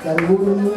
Karibuni.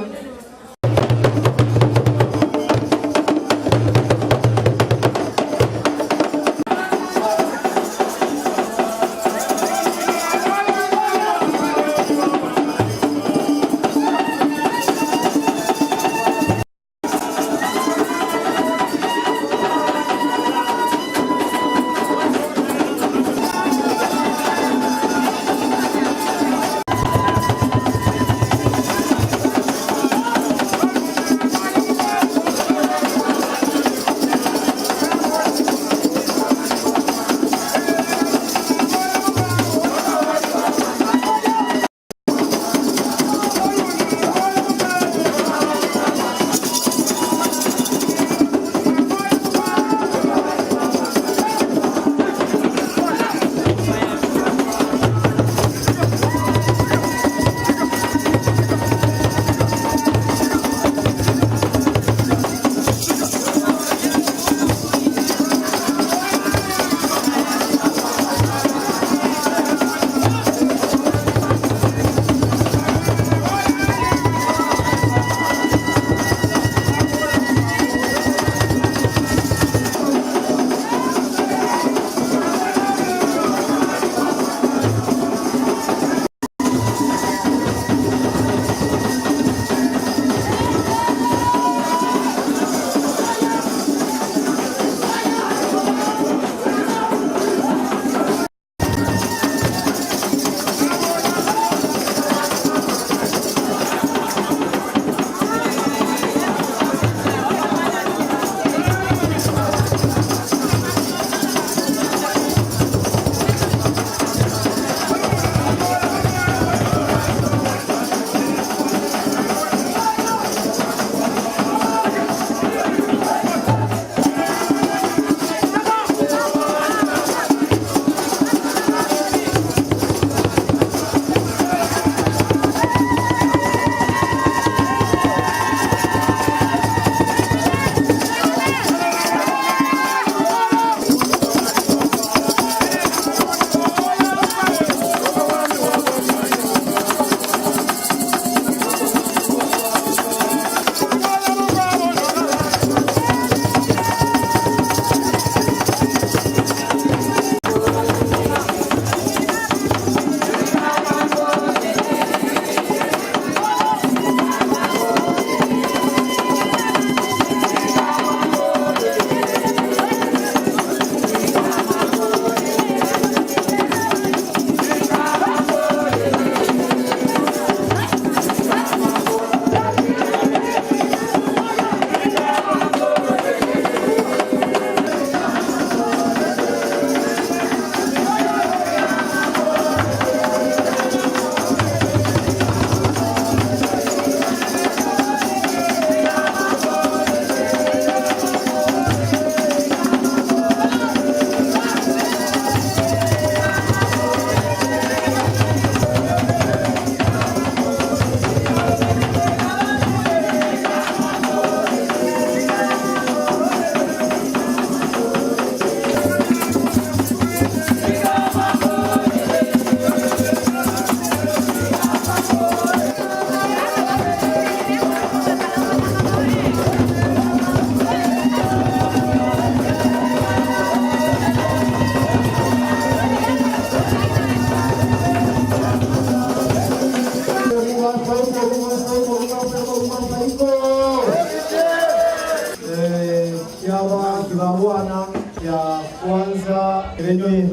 Kibawana ya kwanza renyoye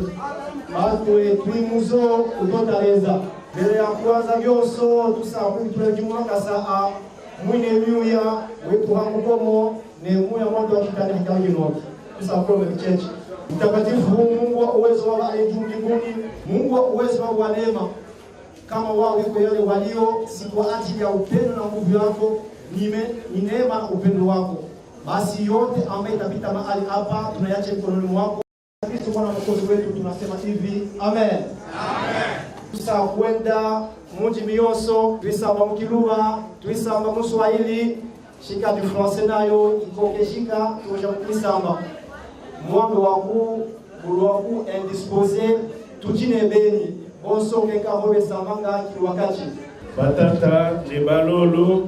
batwe twimuzo kutotareza mbere ya kwanza byoso tusakwitwe jumanga saa mwine myuya wetu hamukomo ne muya mwanzo akitani hikajinoki tusakome kichechi mtakatifu Mungu wa uwezo wa juu mbinguni, Mungu wa uwezo wa neema, kama wao yuko yale walio si kwa ajili ya upendo na nguvu yako, ni neema na upendo wako. Basi yote ambaye itapita mahali hapa tunayache mkononi mwako. Kristo Bwana Mwokozi wetu, tunasema hivi amen. Amen. Tusakwenda munji miyoso twisamba mukiluba twisamba muswahili shika du français nayo ikoke shika tuja kwisamba mwambe waku bulwaku indisposé tujine beni bonso keka hobe samanga kiwakachi batata ne balolo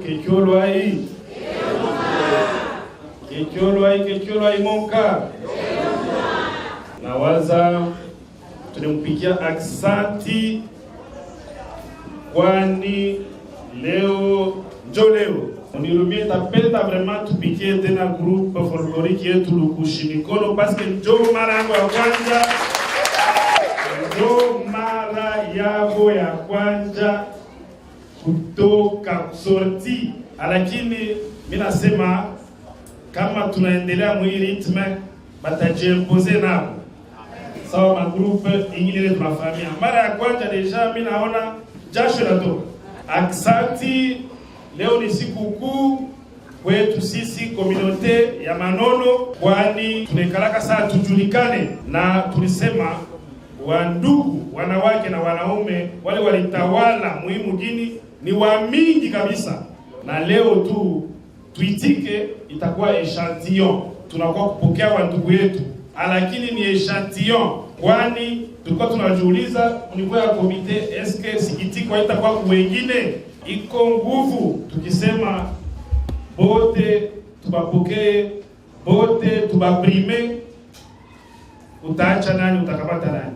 kekyolwai monka na waza tunampikia aksanti kwani leo unirumie tapenda vraiment tupikie tena groupe folklorique yetu Lukushi Mikono parce que njo mara yangu ya kwanza, njo mara yabo ya kwanza kutoka sorti, lakini mimi nasema kama tunaendelea mwili ritme batajimpose nao sawa magrupe ingine tunafamia. Mara ya kwanza deja mimi naona jasho natoka. Aksanti, leo ni siku kuu kwetu sisi komunote ya Manono, kwani tunekalaka saa tujulikane, na tulisema wandugu wanawake na wanaume wale walitawala muhimu dini ni wa mingi kabisa, na leo tu tuitike itakuwa echantillon, tunakuwa kupokea wandugu yetu, lakini ni echantillon, kwani tulikuwa tunajiuliza niko ya komite eske sikitiko itakuwa kwa wengine iko nguvu, tukisema bote tubapokee, bote tubaprime, utaacha nani utakamata nani?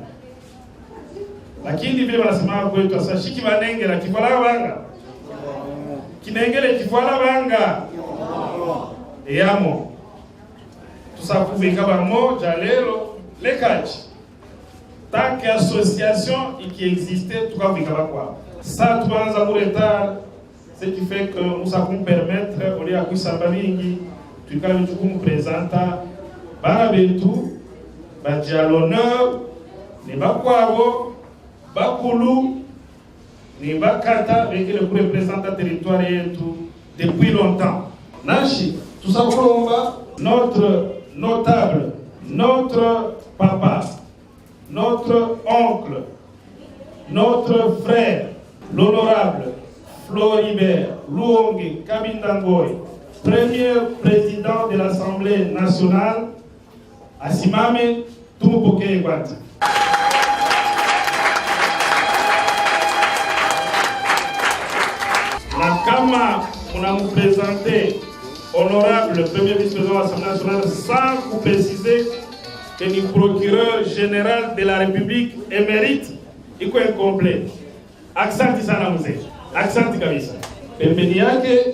Lakini vile wanasema kwetu sasa shiki banengera kivala banga kinengere kivala banga yamo tusakubika bamoja lelo lekaji tant que association qui existait tukabika bakwa ça tuanza mu retard, ce qui fait que nous allons permettre au lieu à kusamba mingi tukali tukumu presenta bana betu badia l'honneur ni bakwabo bakulu ni bakata avec le représentant territoire yetu depuis longtemps. Nashi tusakolomba notre notable, notre papa, notre oncle, notre frère, l'honorable Floribert Luonge Kabindangoy, premier président de l'Assemblée nationale, asimame tumupokee kwanza. Na kama mnamupresenter honorable premier vice-président de l'Assemblée nationale sans vous préciser que ni procureur général de la République émérite, iko incomplet. Aksanti sana mzee. Aksanti kabisa. Pembeni yake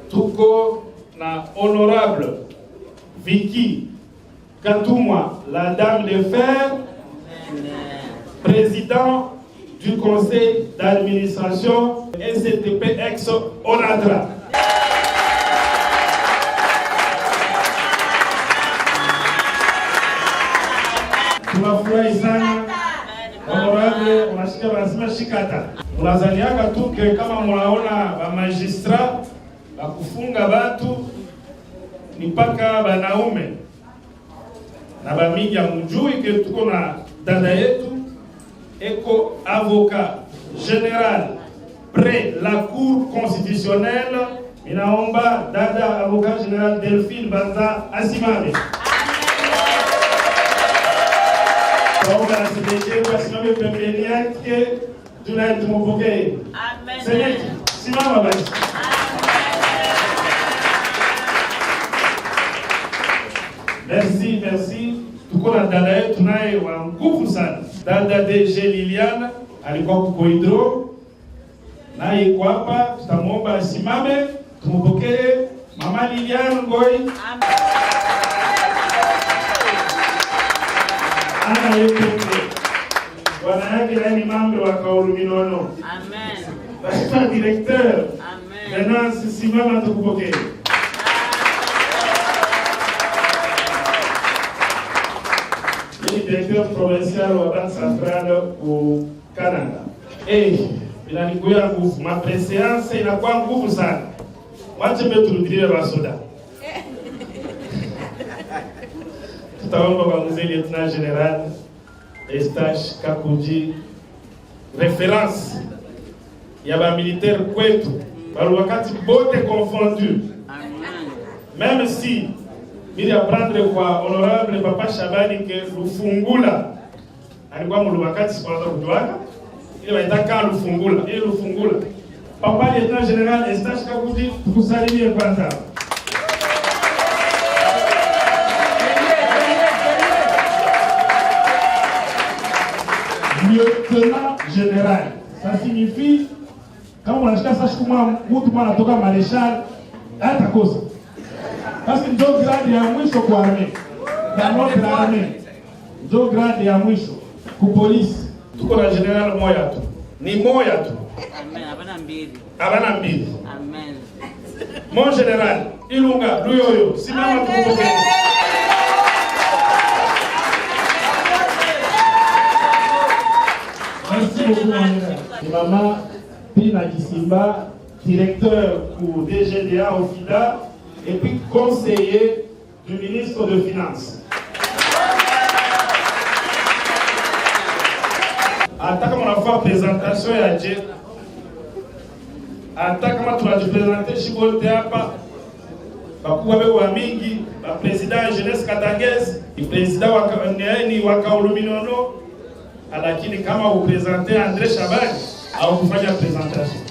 tuko na honorable Vicky Katumwa, la dame de fer, président du conseil d'administration STP ex Onatra. Tunafurahi sana honorable, unashika wanasema shikata. Unazaniaka tu kama mnaona ba magistrat ba kufunga batu ni paka banaume na ba mingi mjui ke tuko na dada yetu eko avocat général près la cour constitutionnelle. Inaomba dada avocat général Delphine Banza asimame. Naomba asimame asimame pembeni yake tunayetumpokea. Amen. Seneti, simama basi. Merci, merci. Tuko na dada yetu naye wa nguvu sana. Dada DG Liliana alikuwa kuko hidro. Naye iko hapa, tutamwomba asimame, tumpokee Mama Liliana Ngoi. Amen. Ana yetu. Bwana yake nani mambo wa Kaulu Minono. Amen. Basi directeur. Amen. Maintenant simama tukupokee. Directeur provincial wa Banque Centrale au Canada. Inanikuya nguvu, ma préséance inakuwa nguvu sana. Wacha turudilie basoda. Tutaomba kwa mzee lieutenant général Eustache Kakuji, référence ya ba militaire kwetu, bali wakati bote confondu. Même si ili apprendre kwa honorable Papa Shabani ke Lufungula alikuwa mulubakati kwanza kujuaka ile waitaka Lufungula, ile Lufungula. Papa lieutenant général Eustache Kakundi, tukusalimie kwanza. Lieutenant général, ça signifie kama unashika sasa kama mtu mwana anatoka maréchal hata kosa. Parce que ndio grade ya mwisho kwa armée. Dans notre armée. Ndio grade ya mwisho ku polisi. Tuko na general moya tu. Ni moya tu. Amen. Abana mbili. Abana mbili. Amen. Mon général, Ilunga, Luyoyo, simama tukupoke. Merci beaucoup, mon général. Ni Maman Pina Kisimba, directeur pour DGDA au FIDA, et puis conseiller du ministre de Finances. Attends, on a fait présentation à Dieu. Attends, comment tu vas te présenter chez vous, wa mingi, le président de jeunesse katangese, le président wa Kaoluminono, lakini kama upresente André Shabani, au kufanya présentation.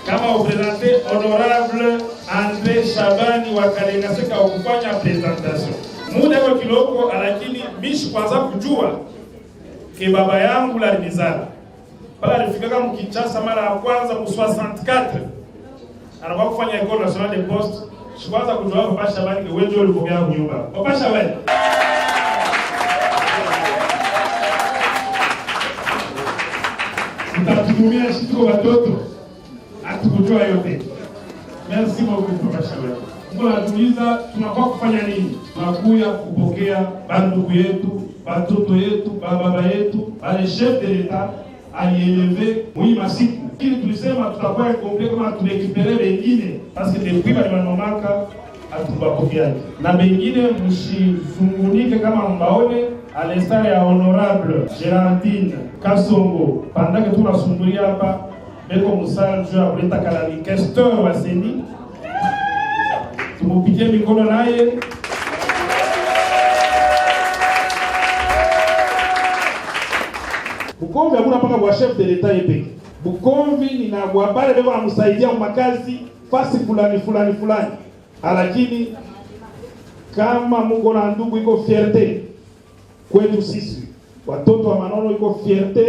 Kama upresente honorable André Shabani wa Kalengaseka au kufanya présentation. Muda wa kiloko, lakini mishi kwanza kujua ke baba yangu la limizala. Pala alifika Kinshasa mara ya kwanza mu 64. Anakuwa kufanya École nationale des postes. Kwanza kujua Papa Shabani ke wewe ndio ulipokea kunyumba. Papa Shabani. Tutatumia shituko watoto. Atukujua yote. Merci beaucoup Papa Shabani. Mungu anatuuliza tunakuwa kufanya nini? Tunakuja kupokea bandugu yetu, watoto yetu, baba yetu, wale chef de l'État alielevé muhimu siku. Kile tulisema tutakuwa incomplet kama turekipere wengine parce que depuis balimanomaka atubapokea. Na wengine mshizungunike kama mbaone à l'instar ya honorable Geraldine Kasongo pendant que tunasumbulia hapa beko musala juu ya kuleta kalani questeur wa seni. Tumupigie mikono naye. Bukombe hakuna paka kwa chef de l'État yepeke. Bukombe ni na bwabale beko amsaidia makazi fasi fulani. Lakini kama Mungu na ndugu iko fierté kwetu sisi. Watoto wa Manono iko fierté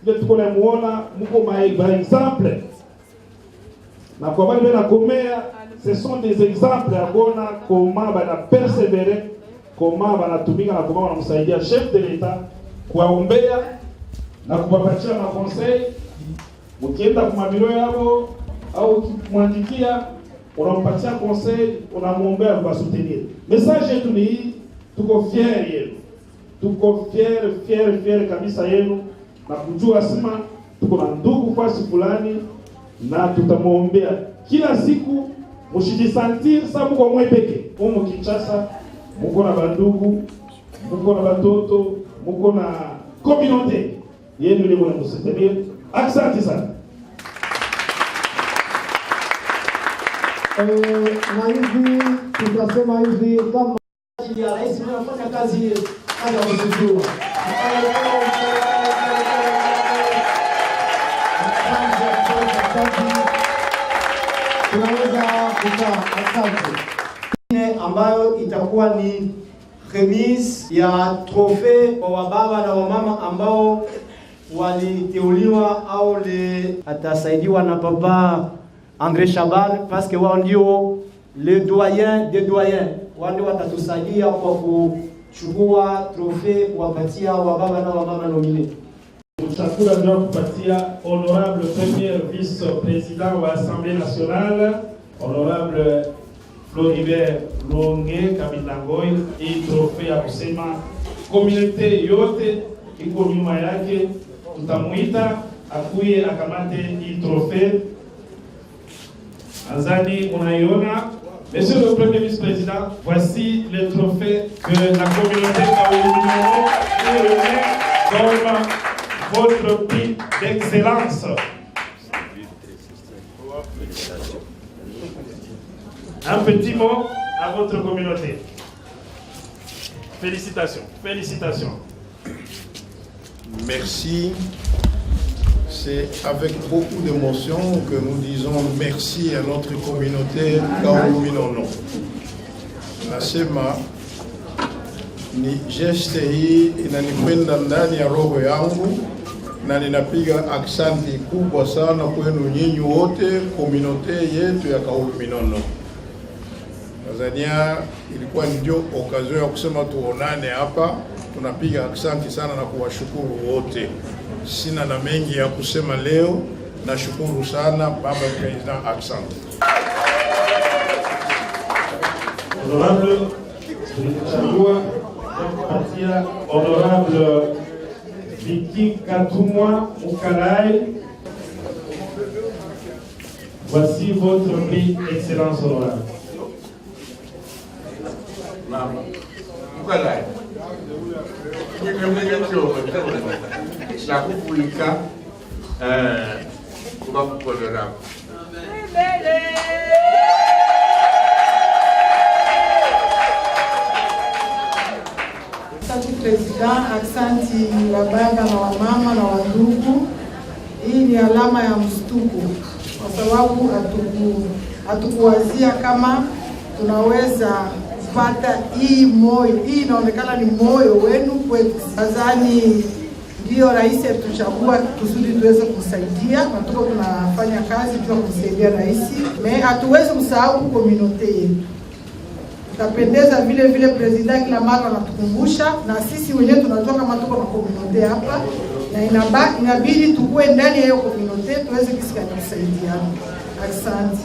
vile tuko na muona Mungu ma exemple. Na kwa bale na komea ce sont des exemples à kuona comment bana persévérer, comment bana tumika na comment wanamsaidia chef de l'État kuwaombea na kuwapatia na conseil. Ukienda kwa mabiro yao au kumwandikia unampatia conseil, unamwombea kwa soutenir. Message yetu ni hii, tuko fier yenu. Tuko fier kabisa yenu na kujua sema tuko na ndugu fasi fulani na tutamwombea kila siku. Mushijisentir sa muko mwepeke. Umu Kinshasa, muko na bandugu, muko na batoto, muko na communauté. Yenu ni mwana msutenir. Asante sana. Na hivi tutasema hivi kama ya rais anafanya kazi ya kujua. Tunaweza kukaa asante. Ambayo itakuwa ni remise ya trophée kwa wababa na wamama ambao waliteuliwa au atasaidiwa na Papa André Shabani parce que wao ndio le doyen des doyens. Wao ndio watatusaidia kwa kuchukua trophée kuwapatia wababa na wamama nomine. Chakula ndio kupatia honorable premier vice-président wa Assemblée nationale, honorable Floribert Longe Kabitangoy, hii trophée ya kusema communauté yote iko nyuma yake. Tutamuita akuye akamate hii trophée. Azani unaiona. Monsieur le premier vice-président, voici le trophée que la communauté Kaoluminono comme votre prix d'excellence. Un petit mot à votre communauté. Félicitations. Merci. C'est avec beaucoup d'émotion que nous disons merci à notre communauté Kaolo Minono. Nasema ni geste hii inanikwenda ndani ya roho yangu na ninapiga aksanti kubwa sana kwenu nyinyi wote communauté yetu ya Kaolo Minono. Tanzania ilikuwa ndio occasion ya kusema tuonane hapa. Tunapiga aksanti sana na kuwashukuru wote. Sina na mengi ya kusema leo. Nashukuru sana baba president, aksanti. Honorable Honorable Vicky Katumwa Mukalai, voici votre prix Excellence Honorable. Mama Mukalai, la kupulika kubakukolera. Asante President, aksanti wa baba na wa mama na wa ndugu. Hii ni alama ya mshtuko kwa sababu hatukuwazia kama tunaweza kupata hii moyo. Hii inaonekana ni moyo wenu kwetu. Nadhani ndio rais tuchagua kusudi tuweze kusaidia, na tuko tunafanya kazi tu kusaidia rais. Hatuwezi kusahau community yetu. Tutapendeza vile vile president kila mara anatukumbusha, na sisi wenyewe tunajua kama tuko na community hapa, na inabidi tukue ndani ya hiyo community tuweze kusaidiana. Asante.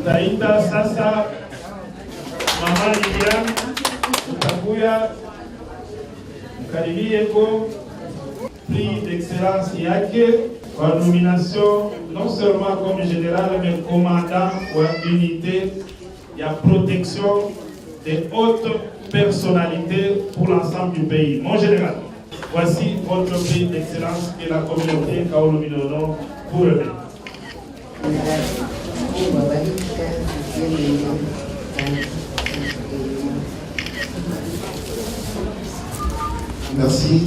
Taita sasa Mama Lilian utakuya mkaribie ko prix d'excellence yake kwa nomination non seulement comme général mais commandant ou unité ya protection des hautes personnalités pour l'ensemble du pays. Mon général, voici votre prix d'excellence que la communauté Kaolo Minono vous remet. Merci.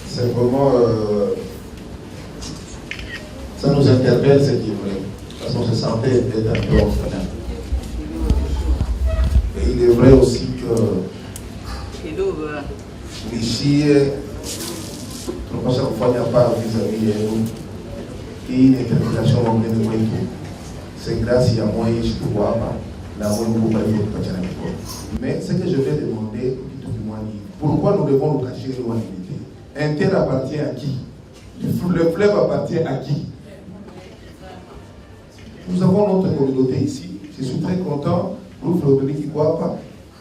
C'est vraiment... ça nous interpelle, c'est qui est vrai. Parce qu'on se sentait être un peu orphelin. Et il est vrai aussi que... ici, on ne peut pas vis-à-vis de nous. Et une interpellation au milieu de tout. C'est grâce à moi et je peux voir la mais ce que je vais demander, pourquoi nous devons nous cacher l'humanité? Un terre appartient à qui? Le fleuve appartient à qui? Nous avons notre communauté ici. Je suis très content pour Fleury qui croit pas.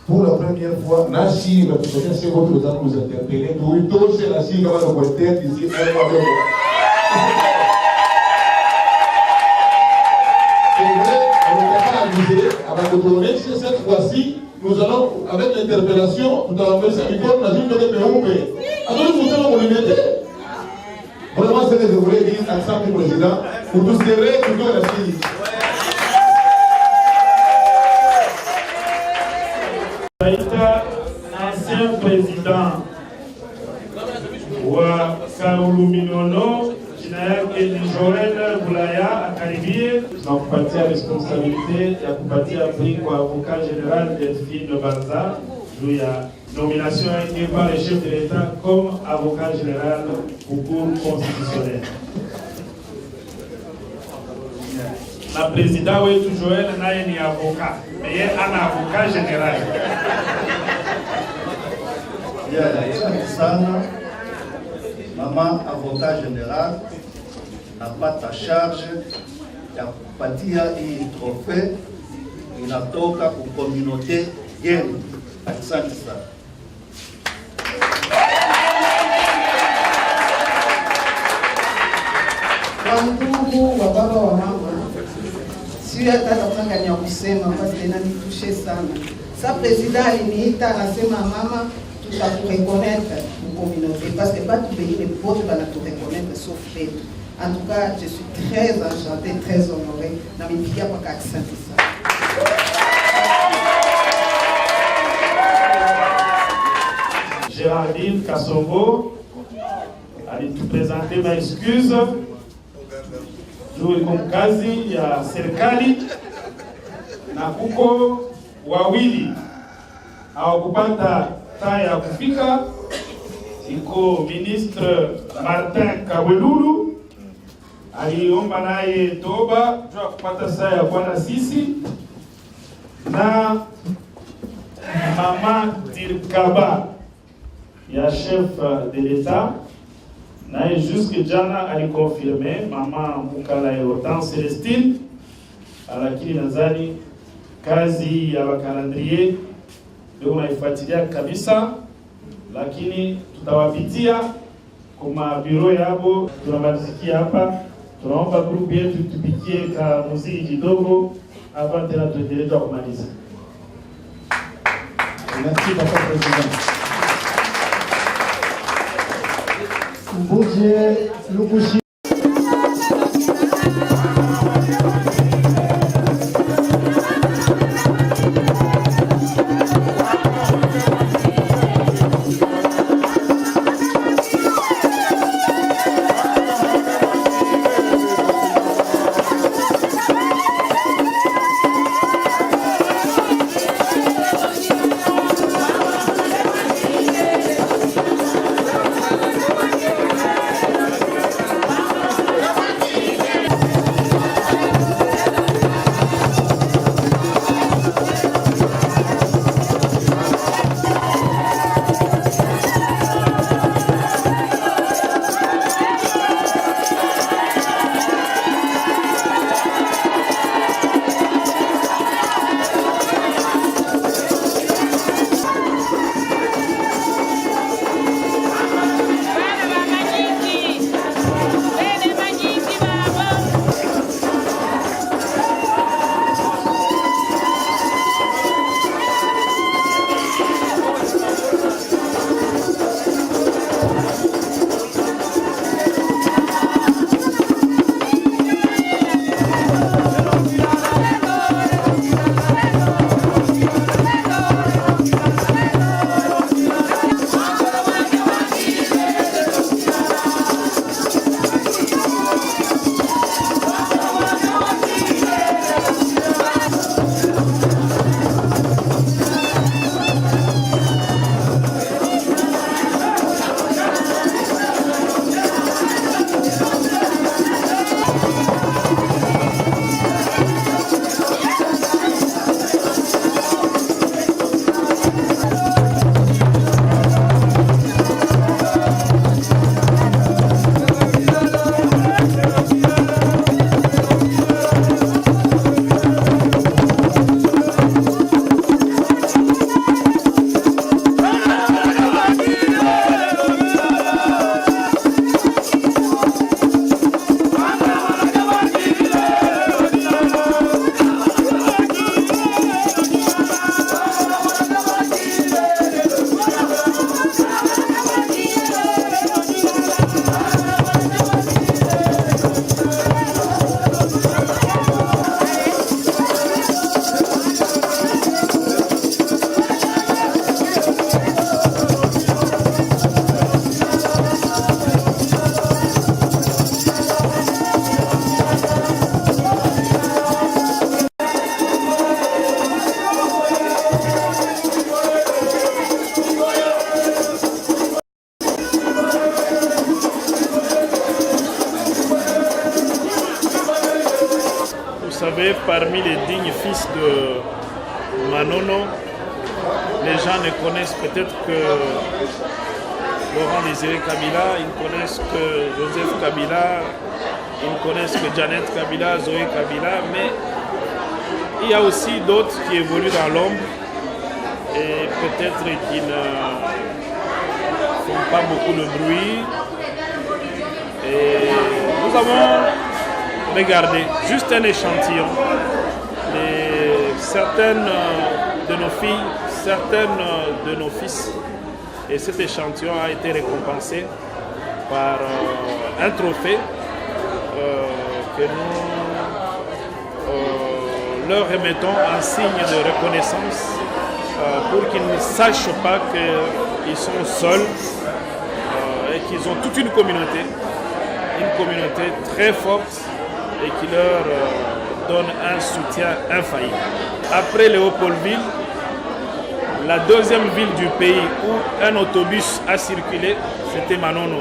Pour la première fois, Nashi va c'est votre temps nous interpeller. Nous tous la Chine va nous porter ici. Cette fois-ci, nous allons, avec l'interpellation, nous allons faire ça. Il faut la Chine de Péoumé. Alors, nous allons vous limiter. Vraiment, c'est ce que je voulais dire à ça, le président. Pour tous les vrais, toujours la Chine. Ancien président wa Kaolo Minono, jina yake ni Joel Bulaya akaribie, tunakupatia responsabilité ya kupatia prix kwa avocat général Delphine Banza juu ya nomination yake par le chef de l'État comme avocat général au cour constitutionnel. Na président wetu Joel naye ni avocat, mais yeye ana avocat général. Asante sana mama avocat général, napata charge ya kupatia hii trophée inatoka ku communauté yenu. Asante sana. Wandugu wa baba wa mama, sio hata kutaka ni kusema basi tena nitushe sana. Sa president aliniita anasema mama tutakureconnaître en communauté parce que pas tout pays les autres va te reconnaître sauf Pedro. En tout cas, je suis très enchantée, très honorée. Na mipigia kwa accent ça. Géraldine Kasongo alitupresente maexcuse juu iko mkazi ya serikali na kuko wawili hawakupata taa ya kufika. Iko ministre Martin Kabwelulu aliomba naye toba juu ya kupata saa ya bwana sisi, na mama Dirkaba ya chef de l'État naye jusque jana alikonfirme mama Mukala ya Hortense Celestine, lakini nadhani kazi ya calendrier ndio naifuatilia kabisa, lakini tutawapitia kwa biro yabo. Tunamalizikia hapa, tunaomba grupu yetu tupikie ka muziki kidogo avant tena tuendelee kumaliza. Merci Papa Président. Mbuje Lukushi. savez, parmi les dignes fils de Manono, les gens ne connaissent peut-être que Laurent Désiré Kabila, ils ne connaissent que Joseph Kabila, ils ne connaissent que Janet Kabila, Zoé Kabila, mais il y a aussi d'autres qui évoluent dans l'ombre et peut-être qui ne font pas beaucoup de bruit. Et nous avons regardé juste un échantillon. Certaines de nos filles, certaines de nos fils, et cet échantillon a été récompensé par un trophée que nous leur remettons en signe de reconnaissance pour qu'ils ne sachent pas que ils sont seuls et qu'ils ont toute une communauté très forte et qui leur donne un soutien infaillible. Après Léopoldville, la deuxième ville du pays où un autobus a circulé, c'était Manono.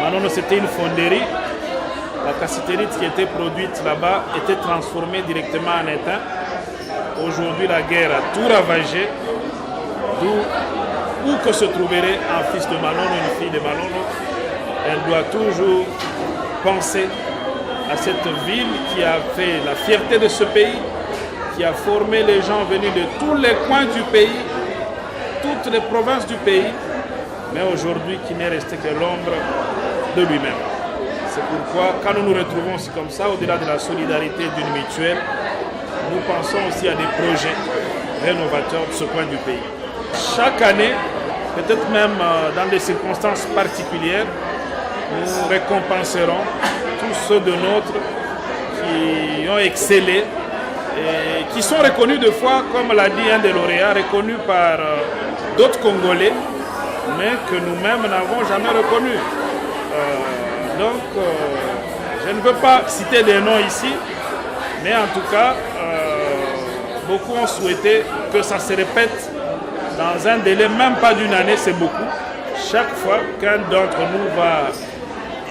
Manono, c'était une fonderie. La cassiterite qui était produite là-bas était transformée directement en étain. Aujourd'hui, la guerre a tout ravagé. Où que se trouverait un fils de Manono, une fille de Manono, elle doit toujours penser à cette ville qui a fait la fierté de ce pays, qui a formé les gens venus de tous les coins du pays, toutes les provinces du pays, mais aujourd'hui qui n'est resté que l'ombre de lui-même. C'est pourquoi, quand nous nous retrouvons aussi comme ça, au-delà de la solidarité d'une mutuelle, nous pensons aussi à des projets rénovateurs de ce coin du pays. Chaque année, peut-être même dans des circonstances particulières, nous récompenserons tous ceux de nôtres qui ont excellé et qui sont reconnus de fois, comme l'a dit un des lauréats, reconnus par d'autres Congolais, mais que nous-mêmes n'avons jamais reconnus. Donc, je ne veux pas citer des noms ici, mais en tout cas, beaucoup ont souhaité que ça se répète dans un délai, même pas d'une année, c'est beaucoup. Chaque fois qu'un d'entre nous va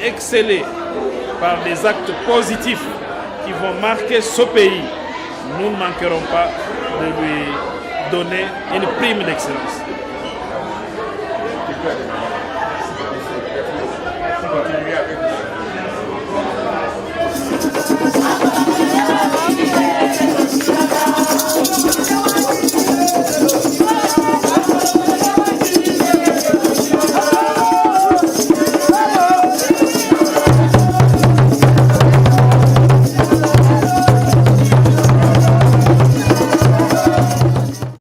exceller par des actes positifs qui vont marquer ce pays, nous ne manquerons pas de lui donner une prime d'excellence.